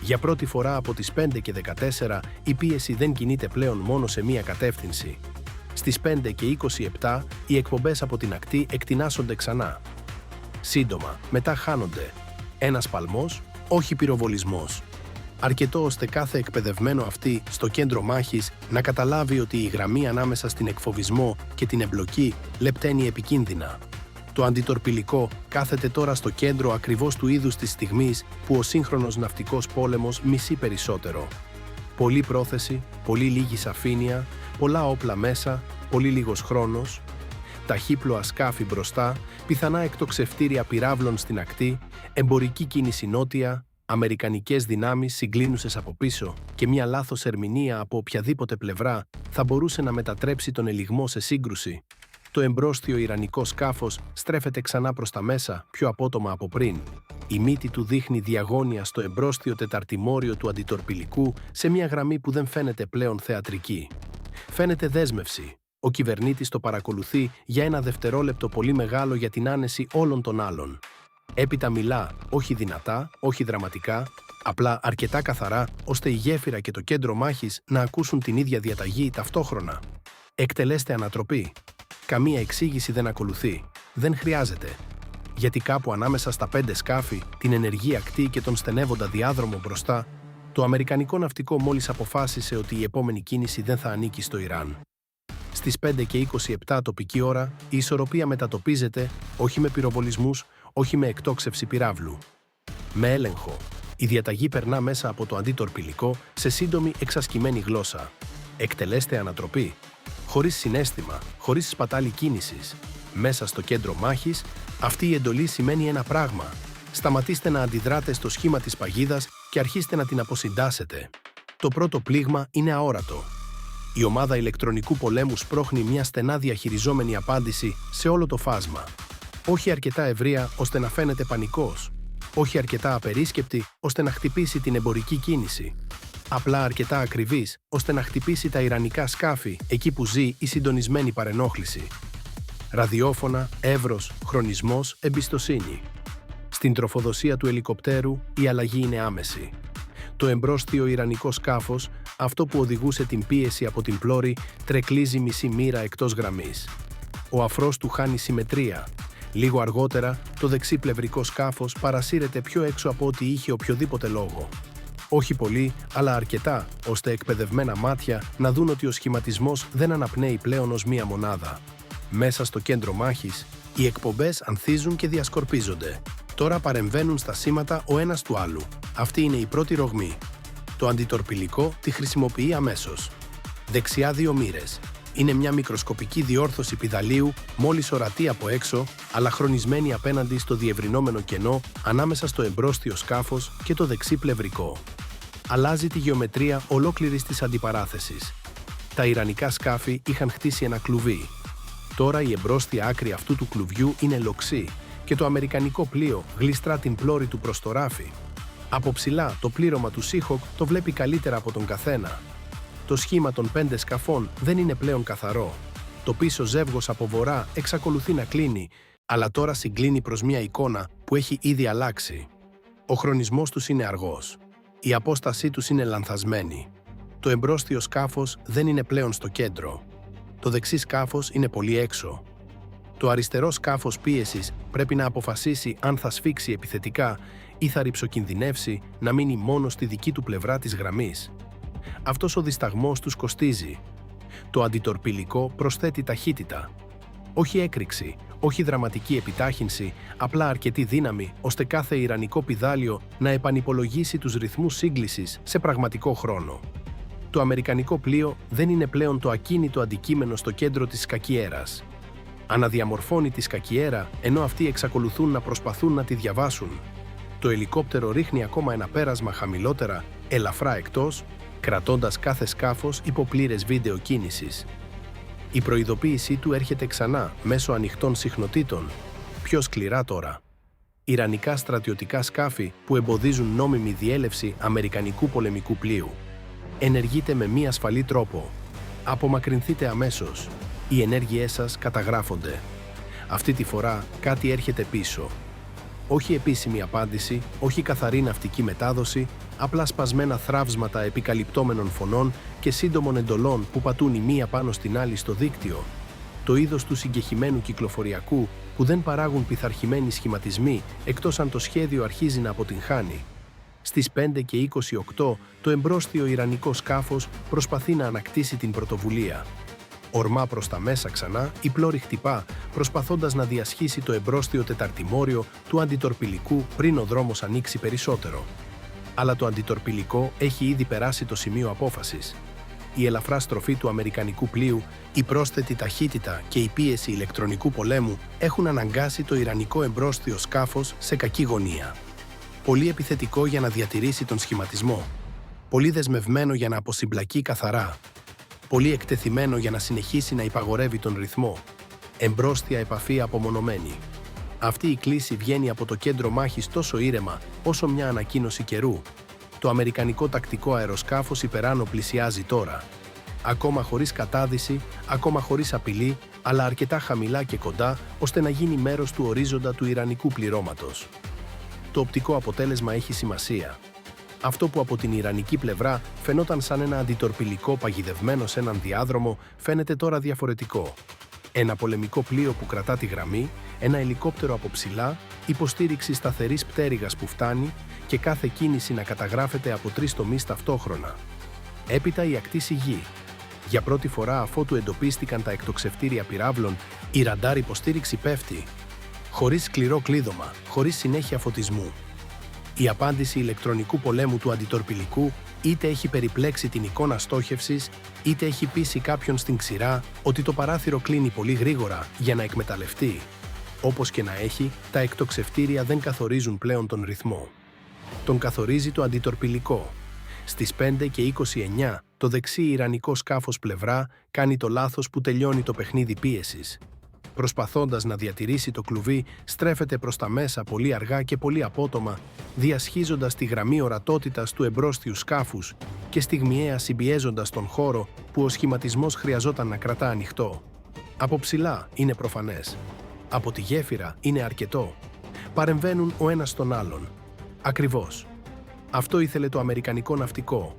Για πρώτη φορά από τις 5:14 η πίεση δεν κινείται πλέον μόνο σε μία κατεύθυνση. Στις 5:27 οι εκπομπές από την ακτή εκτινάσσονται ξανά. Σύντομα, μετά χάνονται. Ένας παλμός, όχι πυροβολισμός. Αρκετό ώστε κάθε εκπαιδευμένο αυτή στο κέντρο μάχης να καταλάβει ότι η γραμμή ανάμεσα στην εκφοβισμό και την εμπλοκή λεπταίνει επικίνδυνα. Το αντιτορπιλικό κάθεται τώρα στο κέντρο ακριβώς του είδους της στιγμής που ο σύγχρονος ναυτικός πόλεμος μισεί περισσότερο. Πολλή πρόθεση, πολύ λίγη σαφήνεια, πολλά όπλα μέσα, πολύ λίγος χρόνος, ταχύπλοα σκάφη μπροστά, πιθανά εκτοξευτήρια πυράβλων στην ακτή, εμπορική κίνηση νότια, αμερικανικές δυνάμεις συγκλίνουσες από πίσω και μια λάθος ερμηνεία από οποιαδήποτε πλευρά θα μπορούσε να μετατρέψει τον ελιγμό σε σύγκρουση. Το εμπρόστιο ιρανικό σκάφος στρέφεται ξανά προς τα μέσα, πιο απότομα από πριν. Η μύτη του δείχνει διαγώνια στο εμπρόστιο τεταρτημόριο του αντιτορπιλικού σε μια γραμμή που δεν φαίνεται πλέον θεατρική. Φαίνεται δέσμευση. Ο κυβερνήτης το παρακολουθεί για ένα δευτερόλεπτο πολύ μεγάλο για την άνεση όλων των άλλων. Έπειτα μιλά, όχι δυνατά, όχι δραματικά, απλά αρκετά καθαρά, ώστε η γέφυρα και το κέντρο μάχης να ακούσουν την ίδια διαταγή ταυτόχρονα. Εκτελέστε ανατροπή. Καμία εξήγηση δεν ακολουθεί. Δεν χρειάζεται. Γιατί κάπου ανάμεσα στα 5 σκάφη, την ενεργή ακτή και τον στενεύοντα διάδρομο μπροστά, το αμερικανικό ναυτικό μόλις αποφάσισε ότι η επόμενη κίνηση δεν θα ανήκει στο Ιράν. Στις 5:27 τοπική ώρα, η ισορροπία μετατοπίζεται, όχι με πυροβολισμούς, όχι με εκτόξευση πυράβλου. Με έλεγχο. Η διαταγή περνά μέσα από το αντιτορπιλικό σε σύντομη εξασκημένη γλώσσα. Εκτελέστε ανατροπή. Χωρίς συναίσθημα, χωρίς σπατάλη κίνησης. Μέσα στο κέντρο μάχης, αυτή η εντολή σημαίνει ένα πράγμα. Σταματήστε να αντιδράτε στο σχήμα της παγίδας και αρχίστε να την αποσυντάσετε. Το πρώτο πλήγμα είναι αόρατο. Η ομάδα ηλεκτρονικού πολέμου σπρώχνει μια στενά διαχειριζόμενη απάντηση σε όλο το φάσμα. Όχι αρκετά ευρεία ώστε να φαίνεται πανικός. Όχι αρκετά απερίσκεπτη ώστε να χτυπήσει την εμπορική κίνηση. Απλά αρκετά ακριβής ώστε να χτυπήσει τα ιρανικά σκάφη εκεί που ζει η συντονισμένη παρενόχληση. Ραδιόφωνα, εύρος, χρονισμός, εμπιστοσύνη. Στην τροφοδοσία του ελικοπτέρου η αλλαγή είναι άμεση. Το εμπρόστιο ιρανικό σκάφος, αυτό που οδηγούσε την πίεση από την πλώρη, τρεκλίζει μισή μοίρα εκτός γραμμής. Ο αφρός του χάνει συμμετρία. Λίγο αργότερα, το δεξί πλευρικό σκάφος παρασύρεται πιο έξω από ό,τι είχε οποιοδήποτε λόγο. Όχι πολύ, αλλά αρκετά, ώστε εκπαιδευμένα μάτια να δουν ότι ο σχηματισμός δεν αναπνέει πλέον ως μία μονάδα. Μέσα στο κέντρο μάχης, οι εκπομπές ανθίζουν και διασκορπίζονται. Τώρα παρεμβαίνουν στα σήματα ο ένας του άλλου. Αυτή είναι η πρώτη ρογμή. Το αντιτορπιλικό τη χρησιμοποιεί αμέσως. Δεξιά 2 μοίρες. Είναι μια μικροσκοπική διόρθωση πηδαλίου, μόλις ορατή από έξω, αλλά χρονισμένη απέναντι στο διευρυνόμενο κενό ανάμεσα στο εμπρόστιο σκάφος και το δεξί πλευρικό. Αλλάζει τη γεωμετρία ολόκληρης της αντιπαράθεσης. Τα ιρανικά σκάφη είχαν χτίσει ένα κλουβί. Τώρα η εμπρόστια άκρη αυτού του κλουβιού είναι λοξή και το αμερικανικό πλοίο γλιστρά την πλώρη του προς το ράφι. Από ψηλά το πλήρωμα του Seahawk το βλέπει καλύτερα από τον καθένα. Το σχήμα των 5 σκαφών δεν είναι πλέον καθαρό. Το πίσω ζεύγος από βορρά εξακολουθεί να κλείνει, αλλά τώρα συγκλίνει προς μια εικόνα που έχει ήδη αλλάξει. Ο χρονισμός τους είναι αργός. Η απόστασή τους είναι λανθασμένη. Το εμπρόστιο σκάφος δεν είναι πλέον στο κέντρο. Το δεξί σκάφος είναι πολύ έξω. Το αριστερό σκάφος πίεσης πρέπει να αποφασίσει αν θα σφίξει επιθετικά ή θα ρυψοκινδυνεύσει να μείνει μόνο στη δική του πλευρά της γραμμής. Αυτός ο δισταγμός τους κοστίζει. Το αντιτορπιλικό προσθέτει ταχύτητα. Όχι έκρηξη, όχι δραματική επιτάχυνση, απλά αρκετή δύναμη ώστε κάθε ιρανικό πηδάλιο να επανυπολογίσει τους ρυθμούς σύγκλησης σε πραγματικό χρόνο. Το αμερικανικό πλοίο δεν είναι πλέον το ακίνητο αντικείμενο στο κέντρο της σκακιέρας. Αναδιαμορφώνει τη σκακιέρα ενώ αυτοί εξακολουθούν να προσπαθούν να τη διαβάσουν. Το ελικόπτερο ρίχνει ακόμα ένα πέρασμα χαμηλότερα, ελαφρά εκτός, κρατώντας κάθε σκάφος υπό πλήρες βίντεο κίνησης. Η προειδοποίησή του έρχεται ξανά μέσω ανοιχτών συχνοτήτων. Πιο σκληρά τώρα. Ιρανικά στρατιωτικά σκάφη που εμποδίζουν νόμιμη διέλευση αμερικανικού πολεμικού πλοίου. Ενεργείτε με μη ασφαλή τρόπο. Απομακρυνθείτε αμέσως. Οι ενέργειές σας καταγράφονται. Αυτή τη φορά κάτι έρχεται πίσω. Όχι επίσημη απάντηση, όχι καθαρή ναυτική μετάδοση, απλά σπασμένα θραύσματα επικαλυπτόμενων φωνών και σύντομων εντολών που πατούν η μία πάνω στην άλλη στο δίκτυο. Το είδος του συγκεχημένου κυκλοφοριακού που δεν παράγουν πειθαρχημένοι σχηματισμοί εκτός αν το σχέδιο αρχίζει να αποτυγχάνει. Στις 5:28 το εμπρόστιο ιρανικό σκάφος προσπαθεί να ανακτήσει την πρωτοβουλία. Ορμά προς τα μέσα ξανά, η πλώρη χτυπά, προσπαθώντας να διασχίσει το εμπρόστιο τεταρτημόριο του αντιτορπιλικού πριν ο δρόμος ανοίξει περισσότερο. Αλλά το αντιτορπιλικό έχει ήδη περάσει το σημείο απόφασης. Η ελαφρά στροφή του αμερικανικού πλοίου, η πρόσθετη ταχύτητα και η πίεση ηλεκτρονικού πολέμου έχουν αναγκάσει το ιρανικό εμπρόστιο σκάφος σε κακή γωνία. Πολύ επιθετικό για να διατηρήσει τον σχηματισμό. Πολύ δεσμευμένο για να αποσυμπλακεί καθαρά. Πολύ εκτεθειμένο για να συνεχίσει να υπαγορεύει τον ρυθμό. Εμπρόστια επαφή απομονωμένη. Αυτή η κλίση βγαίνει από το κέντρο μάχης τόσο ήρεμα όσο μια ανακοίνωση καιρού. Το αμερικανικό τακτικό αεροσκάφος υπεράνω πλησιάζει τώρα. Ακόμα χωρίς κατάδυση, ακόμα χωρίς απειλή, αλλά αρκετά χαμηλά και κοντά ώστε να γίνει μέρος του ορίζοντα του ιρανικού πληρώματος. Το οπτικό αποτέλεσμα έχει σημασία. Αυτό που από την ιρανική πλευρά φαινόταν σαν ένα αντιτορπιλικό παγιδευμένο σε έναν διάδρομο φαίνεται τώρα διαφορετικό. Ένα πολεμικό πλοίο που κρατά τη γραμμή, ένα ελικόπτερο από ψηλά, υποστήριξη σταθερής πτέρυγας που φτάνει και κάθε κίνηση να καταγράφεται από 3 τομείς ταυτόχρονα. Έπειτα η ακτή σιγή. Για πρώτη φορά αφότου εντοπίστηκαν τα εκτοξευτήρια πυράβλων, η ραντάρ υποστήριξη πέφτει. Χωρίς σκληρό κλείδωμα, χωρίς συνέχεια φωτισμού. Η απάντηση ηλεκτρονικού πολέμου του αντιτορπιλικού είτε έχει περιπλέξει την εικόνα στόχευσης, είτε έχει πείσει κάποιον στην ξηρά ότι το παράθυρο κλείνει πολύ γρήγορα για να εκμεταλλευτεί. Όπως και να έχει, τα εκτοξευτήρια δεν καθορίζουν πλέον τον ρυθμό. Τον καθορίζει το αντιτορπιλικό. Στις 5:29, το δεξί ιρανικό σκάφος πλευρά κάνει το λάθος που τελειώνει το παιχνίδι πίεσης. Προσπαθώντας να διατηρήσει το κλουβί, στρέφεται προς τα μέσα πολύ αργά και πολύ απότομα, διασχίζοντας τη γραμμή ορατότητας του εμπρόστιου σκάφους και στιγμιαία συμπιέζοντας τον χώρο που ο σχηματισμός χρειαζόταν να κρατά ανοιχτό. Από ψηλά είναι προφανές. Από τη γέφυρα είναι αρκετό. Παρεμβαίνουν ο ένας στον άλλον. Ακριβώς. Αυτό ήθελε το αμερικανικό ναυτικό.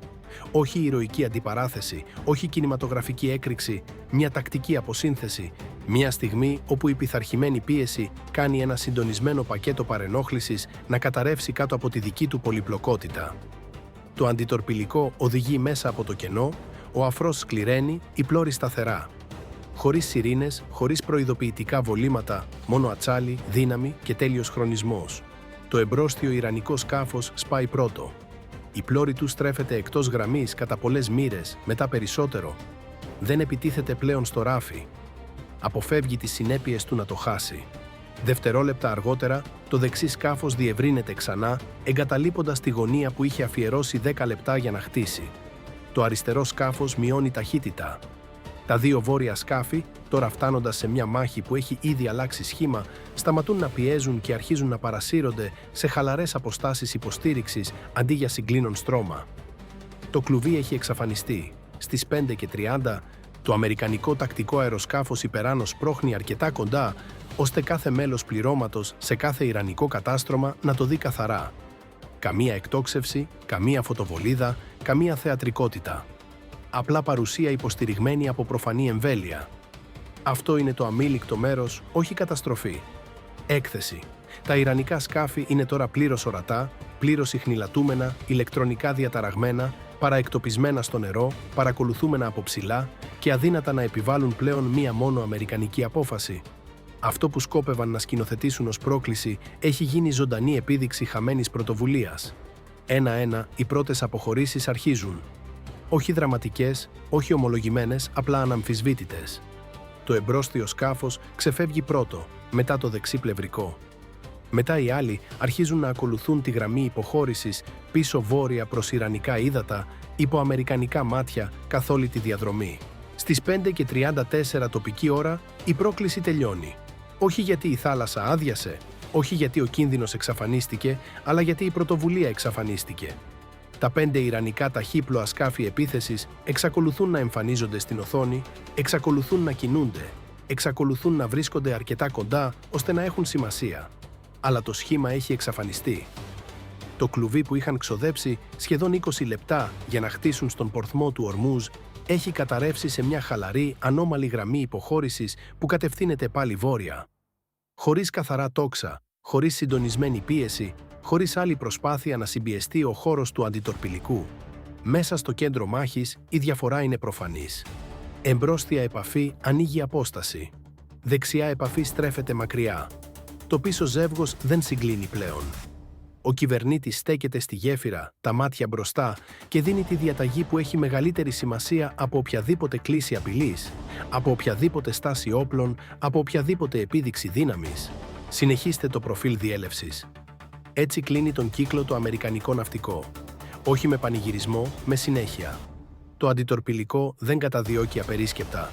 Όχι ηρωική αντιπαράθεση, όχι κινηματογραφική έκρηξη, μια τακτική αποσύνθεση, μια στιγμή όπου η πειθαρχημένη πίεση κάνει ένα συντονισμένο πακέτο παρενόχλησης να καταρρεύσει κάτω από τη δική του πολυπλοκότητα. Το αντιτορπιλικό οδηγεί μέσα από το κενό, ο αφρός σκληραίνει, η πλώρη σταθερά. Χωρίς σιρήνες, χωρίς προειδοποιητικά βολήματα, μόνο ατσάλι, δύναμη και τέλειος χρονισμός. Το εμπρόστιο ιρανικό σκάφος σπάει πρώτο. Η πλώρη του στρέφεται εκτός γραμμής κατά πολλές μοίρες, μετά περισσότερο. Δεν επιτίθεται πλέον στο ράφι. Αποφεύγει τις συνέπειες του να το χάσει. Δευτερόλεπτα αργότερα, το δεξί σκάφος διευρύνεται ξανά, εγκαταλείποντας τη γωνία που είχε αφιερώσει 10 λεπτά για να χτίσει. Το αριστερό σκάφος μειώνει ταχύτητα. Τα δύο βόρεια σκάφη, τώρα φτάνοντας σε μια μάχη που έχει ήδη αλλάξει σχήμα, σταματούν να πιέζουν και αρχίζουν να παρασύρονται σε χαλαρές αποστάσεις υποστήριξης αντί για συγκλίνον στρώμα. Το κλουβί έχει εξαφανιστεί. Στις 5:30, το αμερικανικό τακτικό αεροσκάφος Υπεράνο σπρώχνει αρκετά κοντά, ώστε κάθε μέλος πληρώματος σε κάθε ιρανικό κατάστρωμα να το δει καθαρά. Καμία εκτόξευση, καμία φωτοβολίδα, καμία θεατρικότητα. Απλά παρουσία υποστηριγμένη από προφανή εμβέλεια. Αυτό είναι το αμήλικτο μέρος, όχι καταστροφή. Έκθεση. Τα ιρανικά σκάφη είναι τώρα πλήρως ορατά, πλήρως ιχνηλατούμενα, ηλεκτρονικά διαταραγμένα, παραεκτοπισμένα στο νερό, παρακολουθούμενα από ψηλά και αδύνατα να επιβάλλουν πλέον μία μόνο αμερικανική απόφαση. Αυτό που σκόπευαν να σκηνοθετήσουν ως πρόκληση έχει γίνει ζωντανή επίδειξη χαμένης πρωτοβουλίας. Ένα-ένα, οι πρώτες αποχωρήσεις αρχίζουν. Όχι δραματικές, όχι ομολογημένες, απλά αναμφισβήτητες. Το εμπρόστιο σκάφος ξεφεύγει πρώτο, μετά το δεξί πλευρικό. Μετά οι άλλοι αρχίζουν να ακολουθούν τη γραμμή υποχώρησης πίσω βόρεια προς ιρανικά ύδατα, υπό αμερικανικά μάτια καθ' όλη τη διαδρομή. Στις 5:34 τοπική ώρα η πρόκληση τελειώνει. Όχι γιατί η θάλασσα άδειασε, όχι γιατί ο κίνδυνος εξαφανίστηκε, αλλά γιατί η πρωτοβουλία εξαφανίστηκε. Τα 5 ιρανικά ταχύπλοα σκάφη επίθεσης εξακολουθούν να εμφανίζονται στην οθόνη, εξακολουθούν να κινούνται, εξακολουθούν να βρίσκονται αρκετά κοντά ώστε να έχουν σημασία. Αλλά το σχήμα έχει εξαφανιστεί. Το κλουβί που είχαν ξοδέψει σχεδόν 20 λεπτά για να χτίσουν στον πορθμό του Ορμούζ έχει καταρρεύσει σε μια χαλαρή, ανώμαλη γραμμή υποχώρησης που κατευθύνεται πάλι βόρεια. Χωρίς καθαρά τόξα, χωρίς συντονισμένη πίεση, χωρίς άλλη προσπάθεια να συμπιεστεί ο χώρος του αντιτορπιλικού. Μέσα στο κέντρο μάχης η διαφορά είναι προφανής. Εμπρόστια επαφή ανοίγει απόσταση. Δεξιά επαφή στρέφεται μακριά. Το πίσω ζεύγος δεν συγκλίνει πλέον. Ο κυβερνήτης στέκεται στη γέφυρα, τα μάτια μπροστά και δίνει τη διαταγή που έχει μεγαλύτερη σημασία από οποιαδήποτε κλίση απειλής, από οποιαδήποτε στάση όπλων, από οποιαδήποτε επίδειξη δύναμης. Συνεχίστε το προφίλ διέλευσης. Έτσι κλείνει τον κύκλο το αμερικανικό ναυτικό. Όχι με πανηγυρισμό, με συνέχεια. Το αντιτορπιλικό δεν καταδιώκει απερίσκεπτα.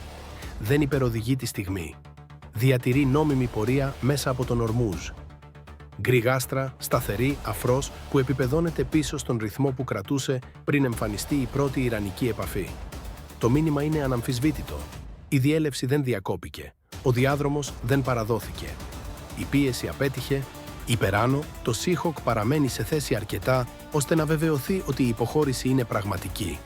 Δεν υπεροδηγεί τη στιγμή. Διατηρεί νόμιμη πορεία μέσα από τον Ορμούζ. Γκριγάστρα, σταθερή, αφρός, που επιπεδώνεται πίσω στον ρυθμό που κρατούσε πριν εμφανιστεί η πρώτη ιρανική επαφή. Το μήνυμα είναι αναμφισβήτητο. Η διέλευση δεν διακόπηκε. Ο διάδρομος δεν παραδόθηκε. Η πίεση απέτυχε. Υπεράνω, το Seahawk παραμένει σε θέση αρκετά ώστε να βεβαιωθεί ότι η υποχώρηση είναι πραγματική.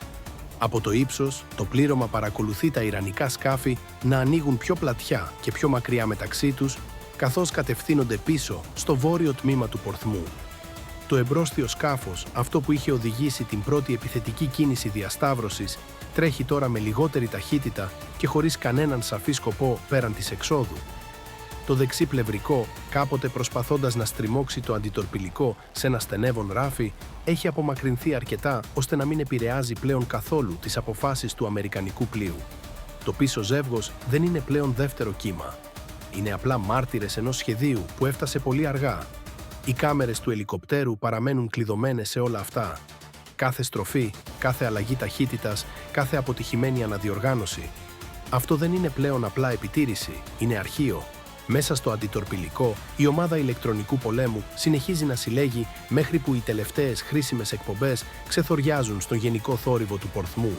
Από το ύψος, το πλήρωμα παρακολουθεί τα ιρανικά σκάφη να ανοίγουν πιο πλατιά και πιο μακριά μεταξύ τους, καθώς κατευθύνονται πίσω στο βόρειο τμήμα του πορθμού. Το εμπρόστιο σκάφος, αυτό που είχε οδηγήσει την πρώτη επιθετική κίνηση διασταύρωσης, τρέχει τώρα με λιγότερη ταχύτητα και χωρίς κανέναν σαφή σκοπό πέραν της εξόδου. Το δεξί πλευρικό, κάποτε προσπαθώντας να στριμώξει το αντιτορπιλικό σε ένα στενεύον ράφι, έχει απομακρυνθεί αρκετά ώστε να μην επηρεάζει πλέον καθόλου τις αποφάσεις του αμερικανικού πλοίου. Το πίσω ζεύγος δεν είναι πλέον δεύτερο κύμα. Είναι απλά μάρτυρες ενός σχεδίου που έφτασε πολύ αργά. Οι κάμερες του ελικοπτέρου παραμένουν κλειδωμένες σε όλα αυτά. Κάθε στροφή, κάθε αλλαγή ταχύτητας, κάθε αποτυχημένη αναδιοργάνωση. Αυτό δεν είναι πλέον απλά επιτήρηση, είναι αρχείο. Μέσα στο αντιτορπιλικό, η ομάδα ηλεκτρονικού πολέμου συνεχίζει να συλλέγει μέχρι που οι τελευταίες χρήσιμες εκπομπές ξεθοριάζουν στον γενικό θόρυβο του πορθμού.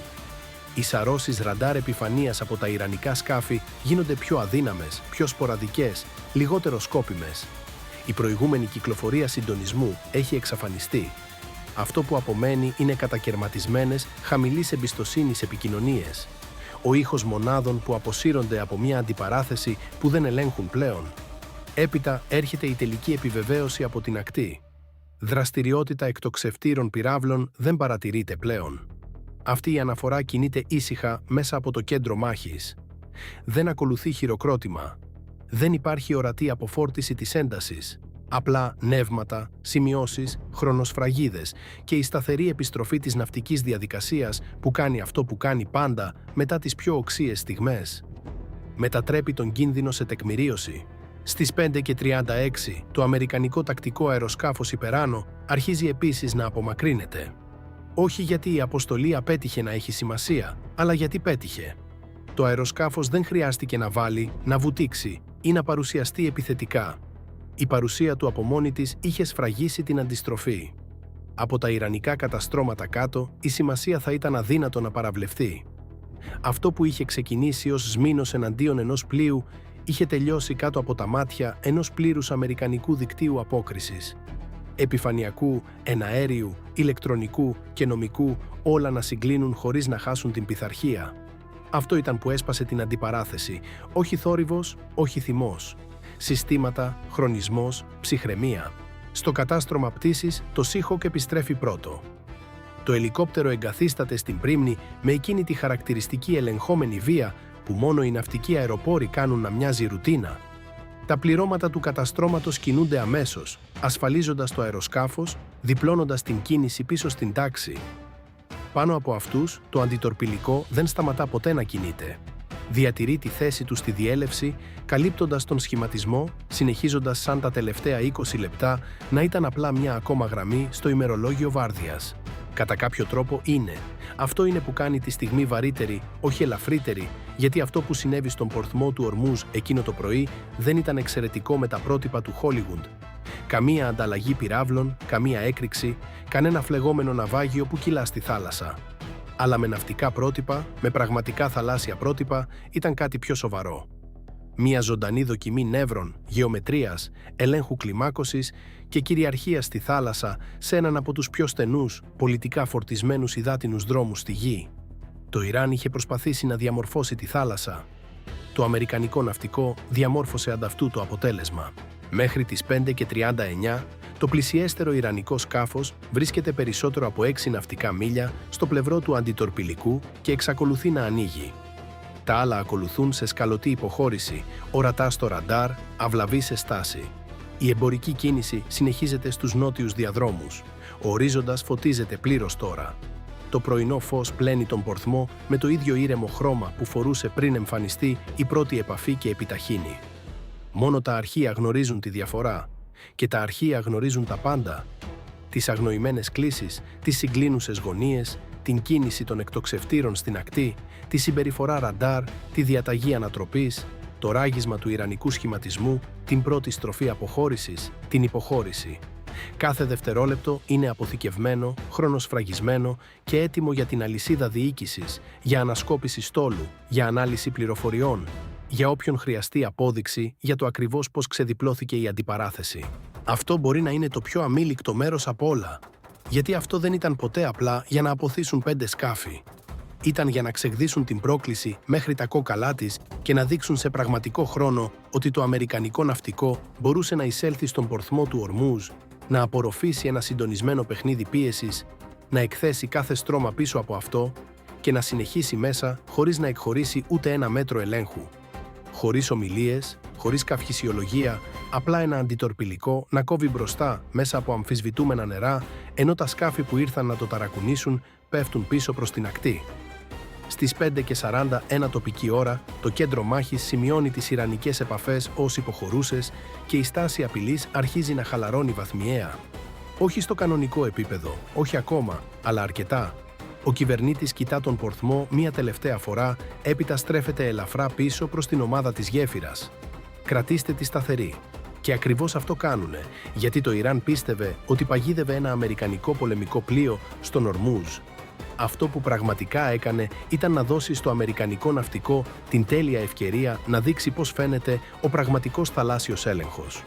Οι σαρώσεις ραντάρ επιφανείας από τα ιρανικά σκάφη γίνονται πιο αδύναμες, πιο σποραδικές, λιγότερο σκόπιμες. Η προηγούμενη κυκλοφορία συντονισμού έχει εξαφανιστεί. Αυτό που απομένει είναι κατακερματισμένες, χαμηλής εμπιστοσύνης επικοινωνίες. Ο ήχος μονάδων που αποσύρονται από μια αντιπαράθεση που δεν ελέγχουν πλέον. Έπειτα έρχεται η τελική επιβεβαίωση από την ακτή. Δραστηριότητα εκτοξευτήρων πυράβλων δεν παρατηρείται πλέον. Αυτή η αναφορά κινείται ήσυχα μέσα από το κέντρο μάχης. Δεν ακολουθεί χειροκρότημα. Δεν υπάρχει ορατή αποφόρτιση της έντασης. Απλά νεύματα, σημειώσεις, χρονοσφραγίδες και η σταθερή επιστροφή της ναυτικής διαδικασίας που κάνει αυτό που κάνει πάντα μετά τις πιο οξύες στιγμές. Μετατρέπει τον κίνδυνο σε τεκμηρίωση. Στις 5:36 το αμερικανικό τακτικό αεροσκάφος Υπεράνο αρχίζει επίσης να απομακρύνεται. Όχι γιατί η αποστολή απέτυχε να έχει σημασία, αλλά γιατί πέτυχε. Το αεροσκάφος δεν χρειάστηκε να βάλει, να βουτήξει ή να παρουσιαστεί επιθετικά. Η παρουσία του από μόνη της είχε σφραγίσει την αντιστροφή. Από τα ιρανικά καταστρώματα κάτω, η σημασία θα ήταν αδύνατο να παραβλεφθεί. Αυτό που είχε ξεκινήσει ως σμήνος εναντίον ενός πλοίου, είχε τελειώσει κάτω από τα μάτια ενός πλήρους αμερικανικού δικτύου απόκρισης. Επιφανειακού, εναέριου, ηλεκτρονικού και νομικού, όλα να συγκλίνουν χωρίς να χάσουν την πειθαρχία. Αυτό ήταν που έσπασε την αντιπαράθεση, όχι θόρυβος, όχι θυμός. Συστήματα, χρονισμός, ψυχραιμία. Στο κατάστρωμα πτήσης, το Seahawk επιστρέφει πρώτο. Το ελικόπτερο εγκαθίσταται στην πρίμνη με εκείνη τη χαρακτηριστική ελεγχόμενη βία που μόνο οι ναυτικοί αεροπόροι κάνουν να μοιάζει ρουτίνα. Τα πληρώματα του καταστρώματος κινούνται αμέσως, ασφαλίζοντας το αεροσκάφος, διπλώνοντας την κίνηση πίσω στην τάξη. Πάνω από αυτούς, το αντιτορπιλικό δεν σταματά ποτέ να κινείται. Διατηρεί τη θέση του στη διέλευση, καλύπτοντας τον σχηματισμό, συνεχίζοντας σαν τα τελευταία 20 λεπτά να ήταν απλά μια ακόμα γραμμή στο ημερολόγιο βάρδιας. Κατά κάποιο τρόπο είναι. Αυτό είναι που κάνει τη στιγμή βαρύτερη, όχι ελαφρύτερη, γιατί αυτό που συνέβη στον πορθμό του Ορμούζ εκείνο το πρωί δεν ήταν εξαιρετικό με τα πρότυπα του Χόλιγουντ. Καμία ανταλλαγή πυράβλων, καμία έκρηξη, κανένα φλεγόμενο ναυάγιο που κυλά στη θάλασσα. Αλλά με ναυτικά πρότυπα, με πραγματικά θαλάσσια πρότυπα, ήταν κάτι πιο σοβαρό. Μια ζωντανή δοκιμή νεύρων, γεωμετρίας, ελέγχου κλιμάκωσης και κυριαρχίας στη θάλασσα σε έναν από τους πιο στενούς, πολιτικά φορτισμένους υδάτινους δρόμους στη γη. Το Ιράν είχε προσπαθήσει να διαμορφώσει τη θάλασσα. Το αμερικανικό ναυτικό διαμόρφωσε ανταυτού το αποτέλεσμα. Μέχρι τις 5:39, το πλησιέστερο ιρανικό σκάφος βρίσκεται περισσότερο από 6 ναυτικά μίλια στο πλευρό του αντιτορπιλικού και εξακολουθεί να ανοίγει. Τα άλλα ακολουθούν σε σκαλωτή υποχώρηση, ορατά στο ραντάρ, αυλαβή σε στάση. Η εμπορική κίνηση συνεχίζεται στους νότιους διαδρόμους. Ο ορίζοντας φωτίζεται πλήρως τώρα. Το πρωινό φως πλένει τον πορθμό με το ίδιο ήρεμο χρώμα που φορούσε πριν εμφανιστεί η πρώτη επαφή και επιταχύνει. Μόνο τα αρχεία γνωρίζουν τη διαφορά. Και τα αρχεία γνωρίζουν τα πάντα. Τις αγνοημένες κλίσεις, τις συγκλίνουσες γωνίες, την κίνηση των εκτοξευτήρων στην ακτή, τη συμπεριφορά ραντάρ, τη διαταγή ανατροπής, το ράγισμα του ιρανικού σχηματισμού, την πρώτη στροφή αποχώρησης, την υποχώρηση. Κάθε δευτερόλεπτο είναι αποθηκευμένο, χρονοσφραγισμένο και έτοιμο για την αλυσίδα διοίκησης, για ανασκόπηση στόλου, για ανάλυση πληροφοριών, για όποιον χρειαστεί απόδειξη για το ακριβώς πώς ξεδιπλώθηκε η αντιπαράθεση. Αυτό μπορεί να είναι το πιο αμήλικτο μέρος από όλα, γιατί αυτό δεν ήταν ποτέ απλά για να αποθήσουν 5 σκάφη. Ήταν για να ξεγδίσουν την πρόκληση μέχρι τα κόκαλά της και να δείξουν σε πραγματικό χρόνο ότι το αμερικανικό ναυτικό μπορούσε να εισέλθει στον πορθμό του Ορμούζ, να απορροφήσει ένα συντονισμένο παιχνίδι πίεσης, να εκθέσει κάθε στρώμα πίσω από αυτό και να συνεχίσει μέσα χωρίς να εκχωρήσει ούτε ένα μέτρο ελέγχου. Χωρίς ομιλίες, χωρίς καυχησιολογία, απλά ένα αντιτορπιλικό να κόβει μπροστά μέσα από αμφισβητούμενα νερά, ενώ τα σκάφη που ήρθαν να το ταρακουνήσουν πέφτουν πίσω προς την ακτή. Στις 5:41 τοπική ώρα, το κέντρο μάχης σημειώνει τις ιρανικές επαφές ως υποχωρούσες και η στάση απειλής αρχίζει να χαλαρώνει βαθμιαία. Όχι στο κανονικό επίπεδο, όχι ακόμα, αλλά αρκετά. Ο κυβερνήτης κοιτά τον πορθμό μία τελευταία φορά, έπειτα στρέφεται ελαφρά πίσω προς την ομάδα της γέφυρας. Κρατήστε τη σταθερή. Και ακριβώς αυτό κάνουνε, γιατί το Ιράν πίστευε ότι παγίδευε ένα αμερικανικό πολεμικό πλοίο στον Ορμούζ. Αυτό που πραγματικά έκανε ήταν να δώσει στο αμερικανικό ναυτικό την τέλεια ευκαιρία να δείξει πώς φαίνεται ο πραγματικός θαλάσσιος έλεγχος.